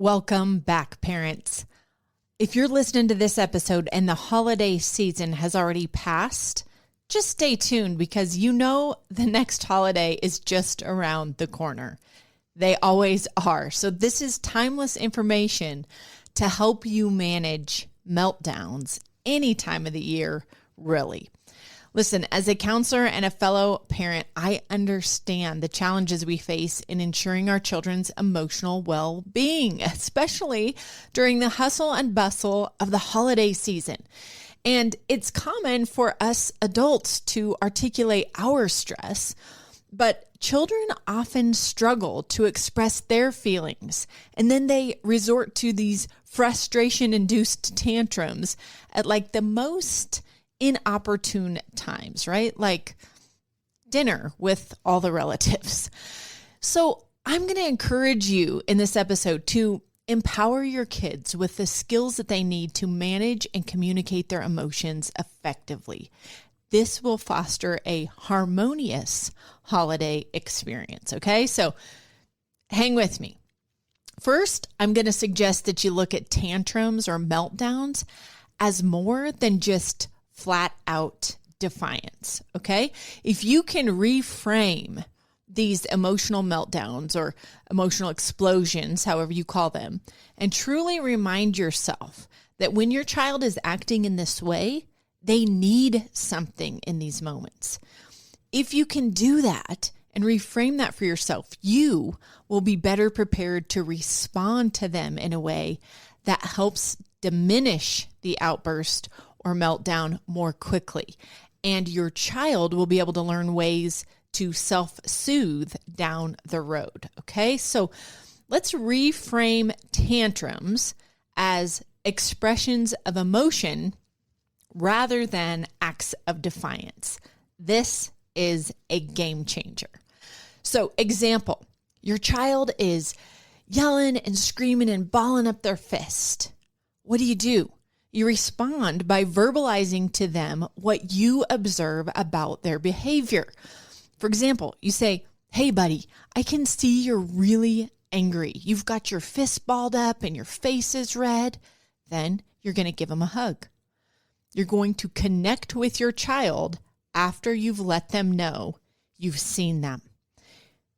Welcome back, parents. If you're listening to this episode and the holiday season has already passed, just stay tuned because you know the next holiday is just around the corner. They always are. So this is timeless information to help you manage meltdowns any time of the year, really. Listen, as a counselor and a fellow parent, I understand the challenges we face in ensuring our children's emotional well-being, especially during the hustle and bustle of the holiday season. And it's common for us adults to articulate our stress, but children often struggle to express their feelings, and then they resort to these frustration-induced tantrums at like the most inopportune times, right? Like dinner with all the relatives. So I'm going to encourage you in this episode to empower your kids with the skills that they need to manage and communicate their emotions effectively. This will foster a harmonious holiday experience, okay? So hang with me. First, I'm going to suggest that you look at tantrums or meltdowns as more than just flat out defiance, okay? If you can reframe these emotional meltdowns or emotional explosions, however you call them, and truly remind yourself that when your child is acting in this way, they need something in these moments. If you can do that and reframe that for yourself, you will be better prepared to respond to them in a way that helps diminish the outburst or meltdown more quickly. And your child will be able to learn ways to self-soothe down the road. Okay, so let's reframe tantrums as expressions of emotion rather than acts of defiance. This is a game changer. So, example, your child is yelling and screaming and balling up their fist. What do? You respond by verbalizing to them what you observe about their behavior. For example, you say, "Hey, buddy, I can see you're really angry. You've got your fist balled up and your face is red." Then you're going to give them a hug. You're going to connect with your child after you've let them know you've seen them.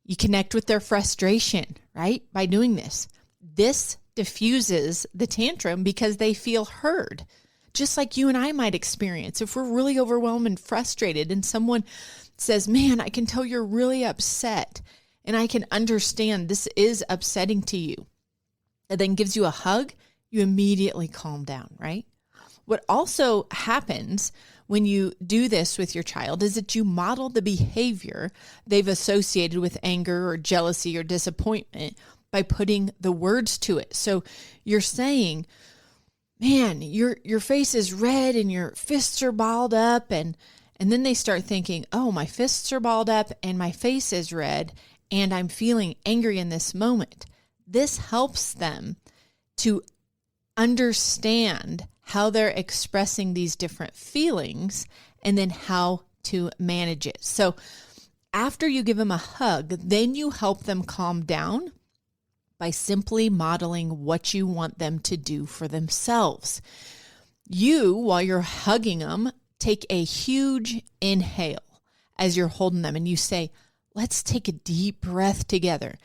You connect with their frustration, right? By doing this. This diffuses the tantrum because they feel heard, just like you and I might experience. If we're really overwhelmed and frustrated and someone says, "Man, I can tell you're really upset and I can understand this is upsetting to you," and then gives you a hug, you immediately calm down, right? What also happens when you do this with your child is that you model the behavior they've associated with anger or jealousy or disappointment by putting the words to it. So you're saying, "Man, your face is red and your fists are balled up." And then they start thinking, "Oh, my fists are balled up and my face is red and I'm feeling angry in this moment." This helps them to understand how they're expressing these different feelings and then how to manage it. So after you give them a hug, then you help them calm down by simply modeling what you want them to do for themselves. You, while you're hugging them, take a huge inhale as you're holding them and you say, "Let's take a deep breath together."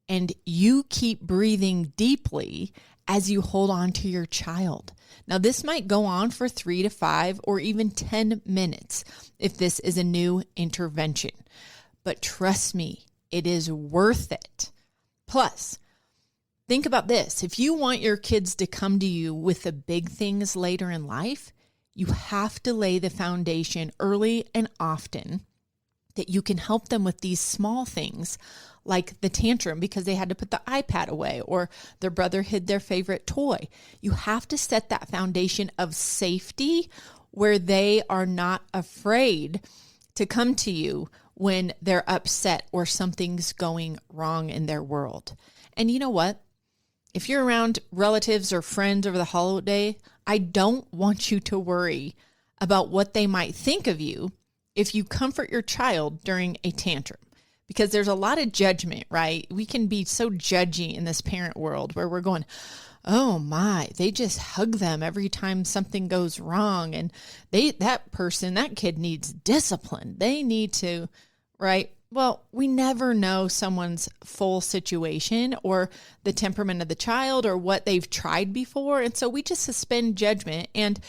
And you keep breathing deeply as you hold on to your child. Now, this might go on for 3 to 5 or even 10 minutes if this is a new intervention. But trust me, it is worth it. Plus, think about this. If you want your kids to come to you with the big things later in life, you have to lay the foundation early and often that you can help them with these small things like the tantrum because they had to put the iPad away or their brother hid their favorite toy. You have to set that foundation of safety where they are not afraid to come to you when they're upset or something's going wrong in their world. And you know what? If you're around relatives or friends over the holiday, I don't want you to worry about what they might think of you if you comfort your child during a tantrum, because there's a lot of judgment, right? We can be so judgy in this parent world where we're going, oh my, they just hug them every time something goes wrong. And that kid needs discipline. They need to, right? Well, we never know someone's full situation or the temperament of the child or what they've tried before. And so we just suspend judgment. And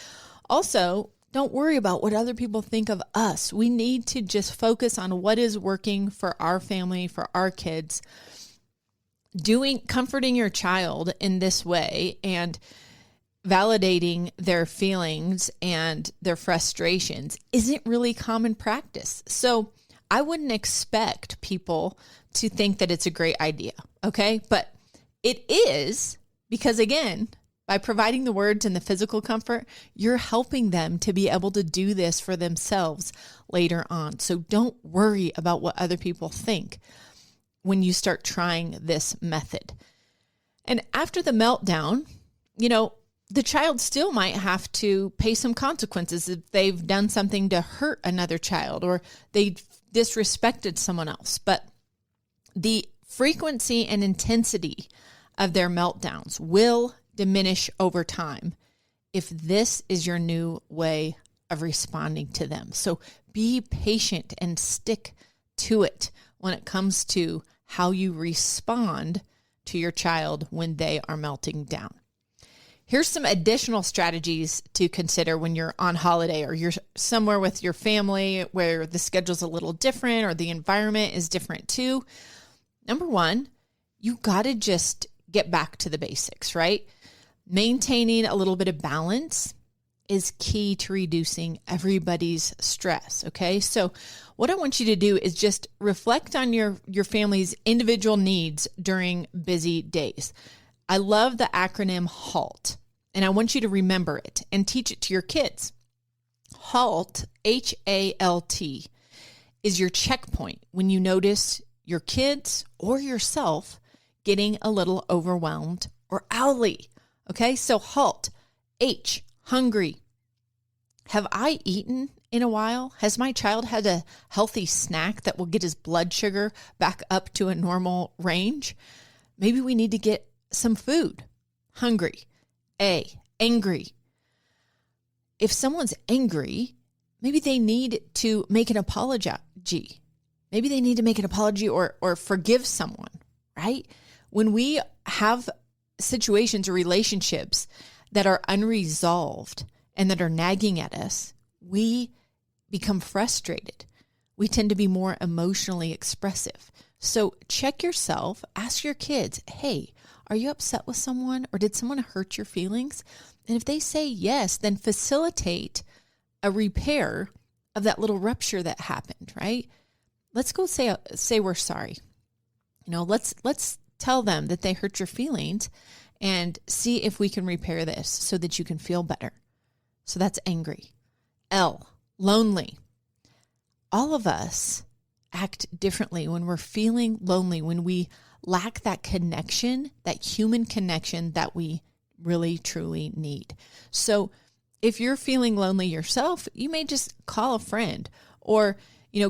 also, don't worry about what other people think of us. We need to just focus on what is working for our family, for our kids. Comforting your child in this way and validating their feelings and their frustrations isn't really common practice. So I wouldn't expect people to think that it's a great idea, okay? But it is, because again, by providing the words and the physical comfort, you're helping them to be able to do this for themselves later on. So don't worry about what other people think when you start trying this method. And after the meltdown, the child still might have to pay some consequences if they've done something to hurt another child or they disrespected someone else. But the frequency and intensity of their meltdowns will diminish over time if this is your new way of responding to them. So be patient and stick to it when it comes to how you respond to your child when they are melting down. Here's some additional strategies to consider when you're on holiday or you're somewhere with your family where the schedule's a little different or the environment is different too. Number one, you got to just get back to the basics, right? Maintaining a little bit of balance is key to reducing everybody's stress, okay? So what I want you to do is just reflect on your family's individual needs during busy days. I love the acronym HALT, and I want you to remember it and teach it to your kids. HALT, H-A-L-T, is your checkpoint when you notice your kids or yourself getting a little overwhelmed or owly. Okay, so HALT, H, hungry. Have I eaten in a while? Has my child had a healthy snack that will get his blood sugar back up to a normal range? Maybe we need to get some food. Hungry. A, angry. If someone's angry, maybe they need to make an apology. Maybe they need to make an apology or forgive someone, right? When we have situations or relationships that are unresolved and that are nagging at us, we become frustrated. We tend to be more emotionally expressive. So check yourself, ask your kids, hey, are you upset with someone or did someone hurt your feelings? And if they say yes, then facilitate a repair of that little rupture that happened, right? Let's go say we're sorry. Let's tell them that they hurt your feelings and see if we can repair this so that you can feel better. So that's angry. L, lonely. All of us act differently when we're feeling lonely, when we lack that connection, that human connection that we really, truly need. So if you're feeling lonely yourself, you may just call a friend or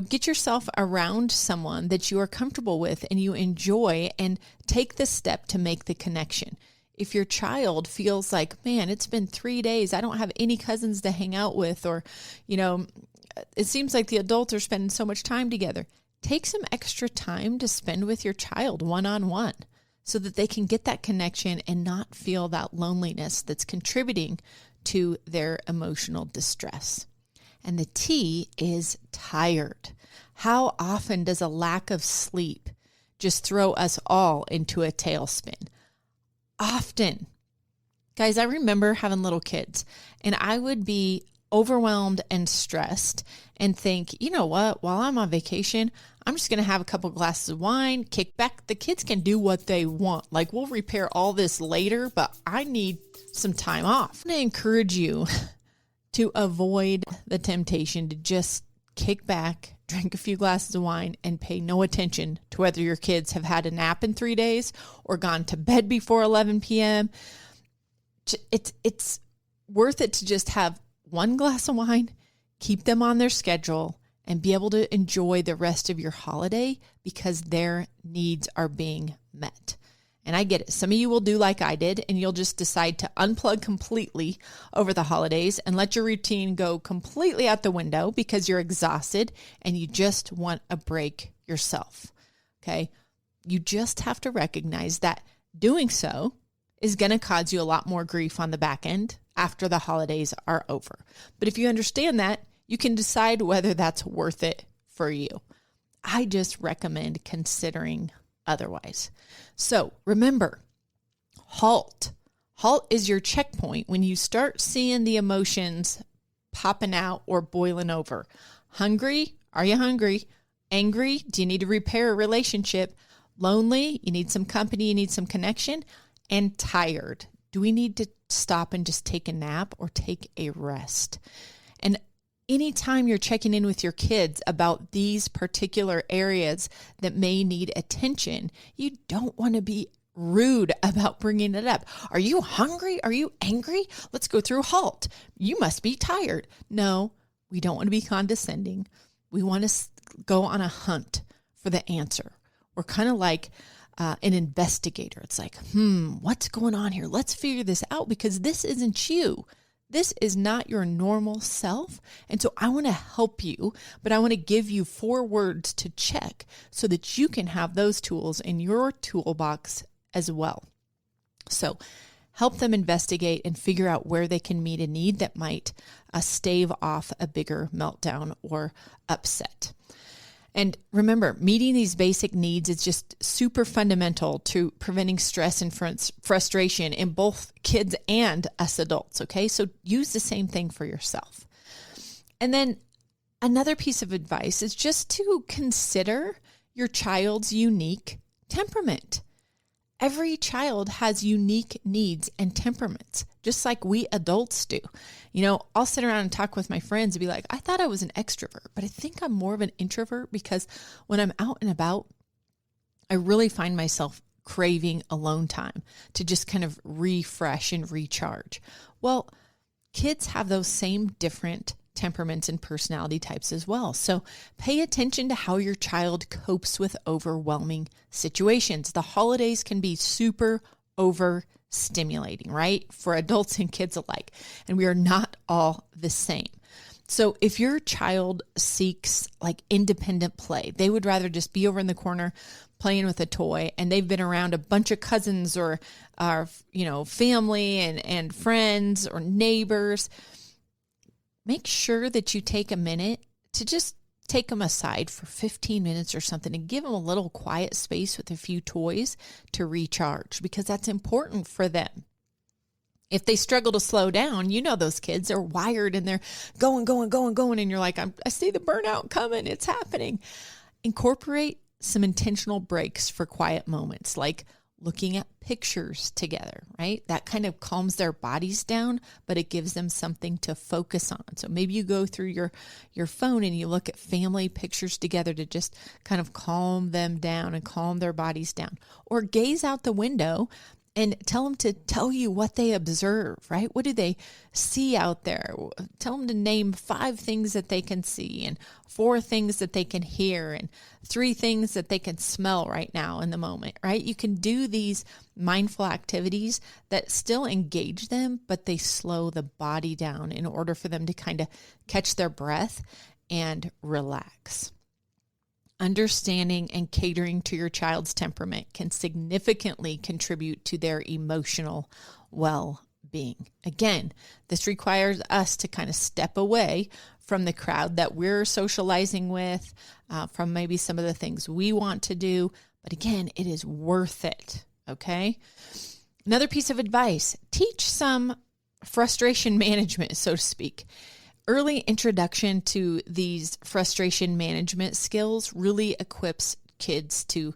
get yourself around someone that you are comfortable with and you enjoy and take the step to make the connection. If your child feels like, man, it's been 3 days, I don't have any cousins to hang out with, or, it seems like the adults are spending so much time together, take some extra time to spend with your child one-on-one so that they can get that connection and not feel that loneliness that's contributing to their emotional distress. And the T is tired. How often does a lack of sleep just throw us all into a tailspin? Often. Guys, I remember having little kids and I would be overwhelmed and stressed and think, you know what, while I'm on vacation, I'm just going to have a couple glasses of wine, kick back. The kids can do what they want. Like, we'll repair all this later, but I need some time off. I'm going to encourage you to avoid the temptation to just kick back, drink a few glasses of wine, and pay no attention to whether your kids have had a nap in 3 days or gone to bed before 11 p.m. It's worth it to just have one glass of wine, keep them on their schedule, and be able to enjoy the rest of your holiday because their needs are being met. And I get it. Some of you will do like I did, and you'll just decide to unplug completely over the holidays and let your routine go completely out the window because you're exhausted and you just want a break yourself. Okay. You just have to recognize that doing so is going to cause you a lot more grief on the back end after the holidays are over. But if you understand that, you can decide whether that's worth it for you. I just recommend considering otherwise. So remember, HALT. HALT is your checkpoint when you start seeing the emotions popping out or boiling over. Hungry? Are you hungry? Angry? Do you need to repair a relationship? Lonely? You need some company, you need some connection? And tired? Do we need to stop and just take a nap or take a rest? And anytime you're checking in with your kids about these particular areas that may need attention, you don't want to be rude about bringing it up. Are you hungry? Are you angry? Let's go through HALT. You must be tired. No, we don't want to be condescending. We want to go on a hunt for the answer. We're kind of like an investigator. It's like, what's going on here? Let's figure this out because this isn't you. This is not your normal self. And so I want to help you, but I want to give you 4 words to check so that you can have those tools in your toolbox as well. So help them investigate and figure out where they can meet a need that might stave off a bigger meltdown or upset. And remember, meeting these basic needs is just super fundamental to preventing stress and frustration in both kids and us adults, okay? So use the same thing for yourself. And then another piece of advice is just to consider your child's unique temperament. Every child has unique needs and temperaments, just like we adults do. You know, I'll sit around and talk with my friends and be like, I thought I was an extrovert, but I think I'm more of an introvert because when I'm out and about, I really find myself craving alone time to just kind of refresh and recharge. Well, kids have those same different temperaments and personality types as well. So pay attention to how your child copes with overwhelming situations. The holidays can be super overstimulating, right? For adults and kids alike. And we are not all the same. So if your child seeks like independent play, they would rather just be over in the corner playing with a toy, and they've been around a bunch of cousins or family and friends or neighbors, make sure that you take a minute to just take them aside for 15 minutes or something and give them a little quiet space with a few toys to recharge, because that's important for them. If they struggle to slow down, you know those kids are wired and they're going, and you're like, I see the burnout coming, it's happening. Incorporate some intentional breaks for quiet moments, like looking at pictures together, right? That kind of calms their bodies down, but it gives them something to focus on. So maybe you go through your phone and you look at family pictures together to just kind of calm them down and calm their bodies down. Or gaze out the window and tell them to tell you what they observe, right? What do they see out there? Tell them to name 5 things that they can see and 4 things that they can hear and 3 things that they can smell right now in the moment, right? You can do these mindful activities that still engage them, but they slow the body down in order for them to kind of catch their breath and relax. Understanding and catering to your child's temperament can significantly contribute to their emotional well-being. Again, this requires us to kind of step away from the crowd that we're socializing with, from maybe some of the things we want to do. But again, it is worth it, okay? Another piece of advice, teach some frustration management, so to speak. Early introduction to these frustration management skills really equips kids to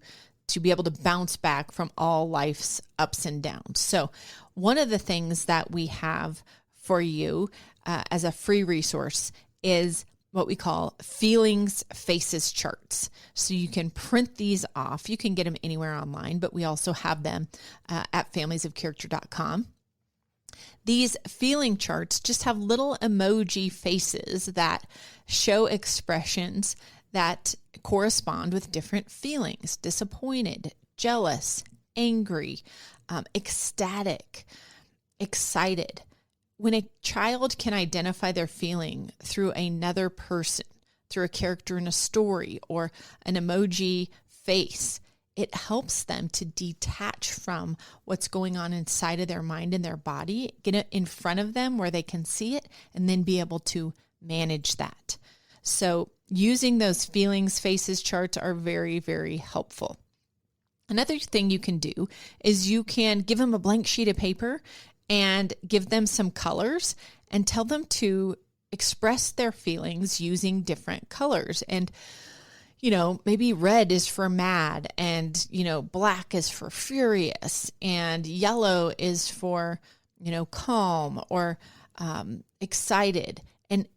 be able to bounce back from all life's ups and downs. So one of the things that we have for you as a free resource is what we call feelings faces charts. So you can print these off. You can get them anywhere online, but we also have them at familiesofcharacter.com. These feeling charts just have little emoji faces that show expressions that correspond with different feelings: disappointed, jealous, angry, ecstatic, excited. When a child can identify their feeling through another person, through a character in a story or an emoji face, it helps them to detach from what's going on inside of their mind and their body, get it in front of them where they can see it, and then be able to manage that. So using those feelings faces charts are very, very helpful. Another thing you can do is you can give them a blank sheet of paper and give them some colors and tell them to express their feelings using different colors. And maybe red is for mad, and, black is for furious, and yellow is for, calm or excited. And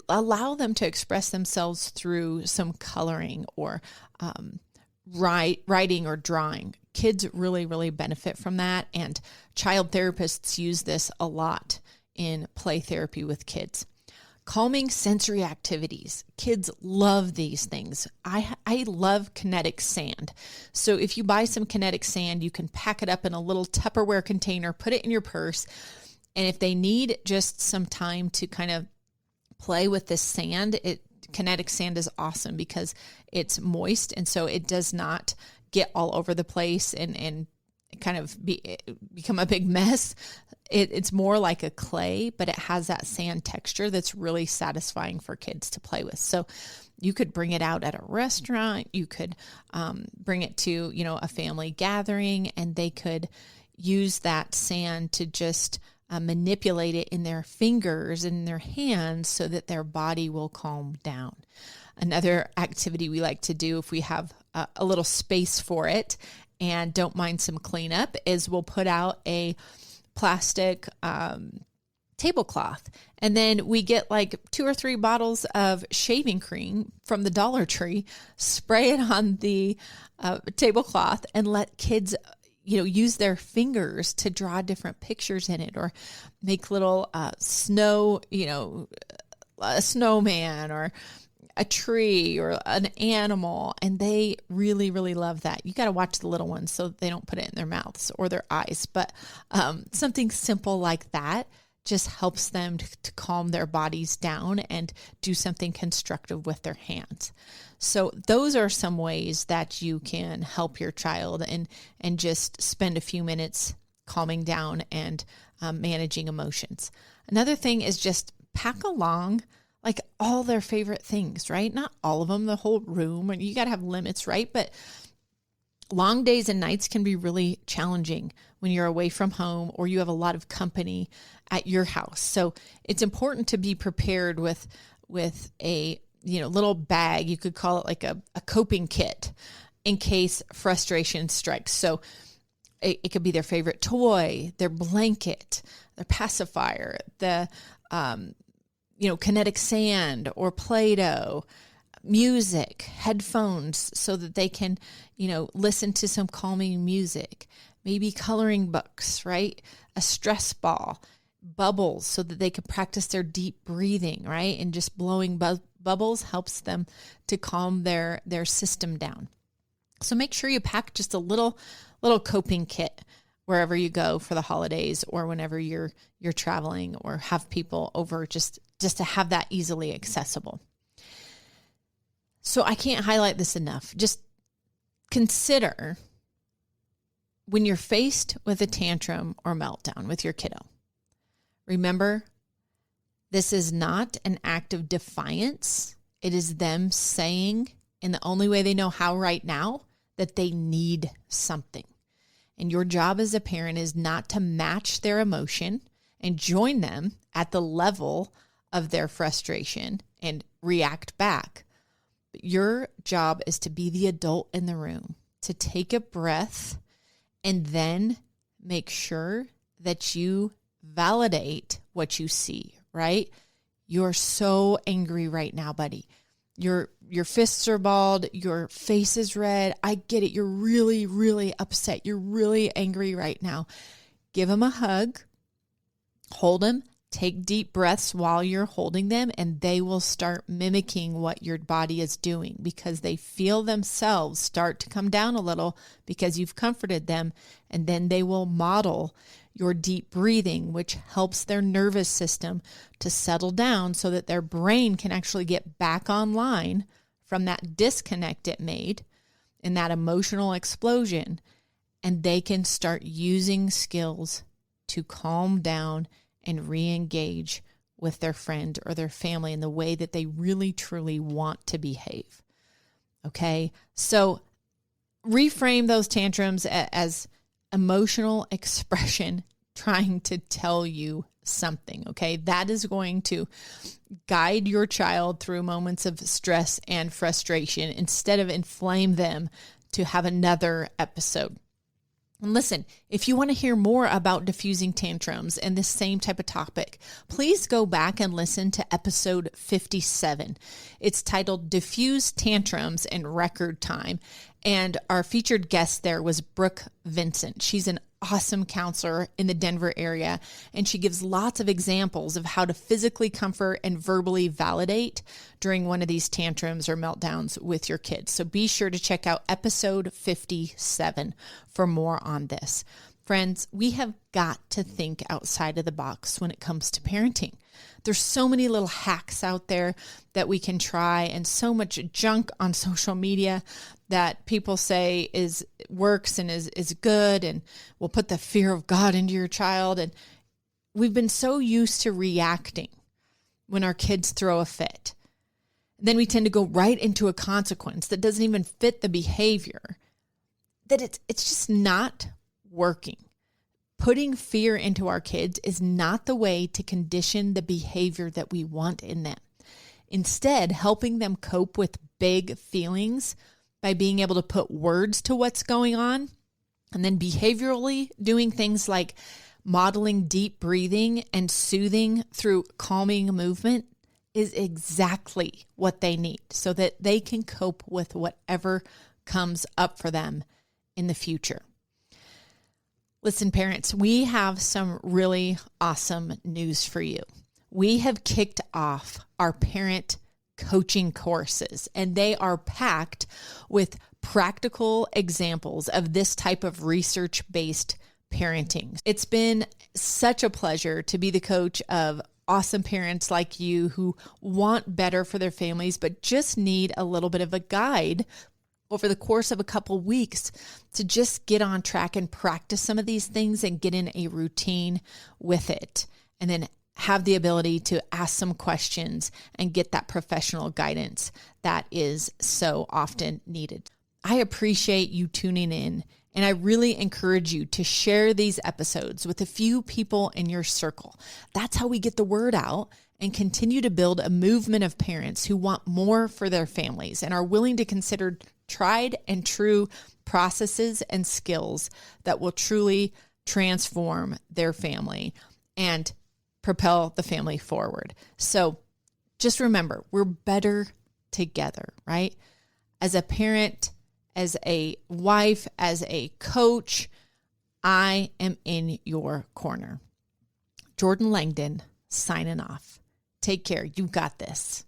allow them to express themselves through some coloring or writing or drawing. Kids really, really benefit from that. And child therapists use this a lot in play therapy with kids. Calming sensory activities. Kids love these things. I love kinetic sand. So if you buy some kinetic sand, you can pack it up in a little Tupperware container, put it in your purse. And if they need just some time to kind of play with this sand, kinetic sand is awesome because it's moist. And so it does not get all over the place and kind of become a big mess. It's more like a clay, but it has that sand texture that's really satisfying for kids to play with. So you could bring it out at a restaurant. You could bring it to, a family gathering, and they could use that sand to just manipulate it in their fingers and their hands so that their body will calm down. Another activity we like to do if we have a little space for it and don't mind some cleanup is we'll put out a plastic tablecloth, and then we get like 2 or 3 bottles of shaving cream from the Dollar Tree, spray it on the tablecloth, and let kids use their fingers to draw different pictures in it, or make little snow, a snowman or a tree or an animal. And they really, really love that. You got to watch the little ones so they don't put it in their mouths or their eyes. But something simple like that just helps them to calm their bodies down and do something constructive with their hands. So those are some ways that you can help your child and just spend a few minutes calming down and managing emotions. Another thing is just pack along like all their favorite things, right? Not all of them, the whole room, and you got to have limits, right? But long days and nights can be really challenging when you're away from home or you have a lot of company at your house. So it's important to be prepared with a little bag. You could call it like a coping kit in case frustration strikes. So it could be their favorite toy, their blanket, their pacifier, the kinetic sand or Play-Doh, music, headphones so that they can, listen to some calming music, maybe coloring books, right? A stress ball, bubbles so that they can practice their deep breathing, right? And just blowing bubbles helps them to calm their system down. So make sure you pack just a little coping kit wherever you go for the holidays or whenever you're traveling or have people over, just to have that easily accessible. So I can't highlight this enough. Just consider when you're faced with a tantrum or meltdown with your kiddo. Remember, this is not an act of defiance. It is them saying, in the only way they know how right now, that they need something. And your job as a parent is not to match their emotion and join them at the level of their frustration and react back. But your job is to be the adult in the room, to take a breath and then make sure that you validate what you see, right? You're so angry right now, buddy. Your fists are balled. Your face is red. I get it. You're really, really upset. You're really angry right now. give them a hug, hold them, take deep breaths while you're holding them, and they will start mimicking what your body is doing because they feel themselves start to come down a little because you've comforted them, and then they will model your deep breathing, which helps their nervous system to settle down so that their brain can actually get back online from that disconnect it made in that emotional explosion, and they can start using skills to calm down and re-engage with their friend or their family in the way that they really, truly want to behave. Okay? So reframe those tantrums as emotional expression trying to tell you something, okay? That is going to guide your child through moments of stress and frustration instead of inflame them to have another episode. And listen, if you want to hear more about diffusing tantrums and this same type of topic, please go back and listen to episode 57. It's titled Diffuse Tantrums in Record Time. And our featured guest there was Brooke Vincent. She's an awesome counselor in the Denver area, and she gives lots of examples of how to physically comfort and verbally validate during one of these tantrums or meltdowns with your kids. So be sure to check out episode 57 for more on this. Friends, we have got to think outside of the box when it comes to parenting. There's so many little hacks out there that we can try, and so much junk on social media that people say works and is good and will put the fear of God into your child. And we've been so used to reacting when our kids throw a fit. Then we tend to go right into a consequence that doesn't even fit the behavior, that it's just not working. Putting fear into our kids is not the way to condition the behavior that we want in them. Instead, helping them cope with big feelings by being able to put words to what's going on, and then behaviorally doing things like modeling deep breathing and soothing through calming movement is exactly what they need so that they can cope with whatever comes up for them in the future. Listen, parents, we have some really awesome news for you. We have kicked off our parent coaching courses, and they are packed with practical examples of this type of research-based parenting. It's been such a pleasure to be the coach of awesome parents like you who want better for their families, but just need a little bit of a guide over the course of a couple weeks to just get on track and practice some of these things and get in a routine with it. And then have the ability to ask some questions and get that professional guidance that is so often needed. I appreciate you tuning in, and I really encourage you to share these episodes with a few people in your circle. That's how we get the word out and continue to build a movement of parents who want more for their families and are willing to consider tried and true processes and skills that will truly transform their family and propel the family forward. So just remember, we're better together, right? As a parent, as a wife, as a coach, I am in your corner. Jordan Langdon signing off. Take care. You got this.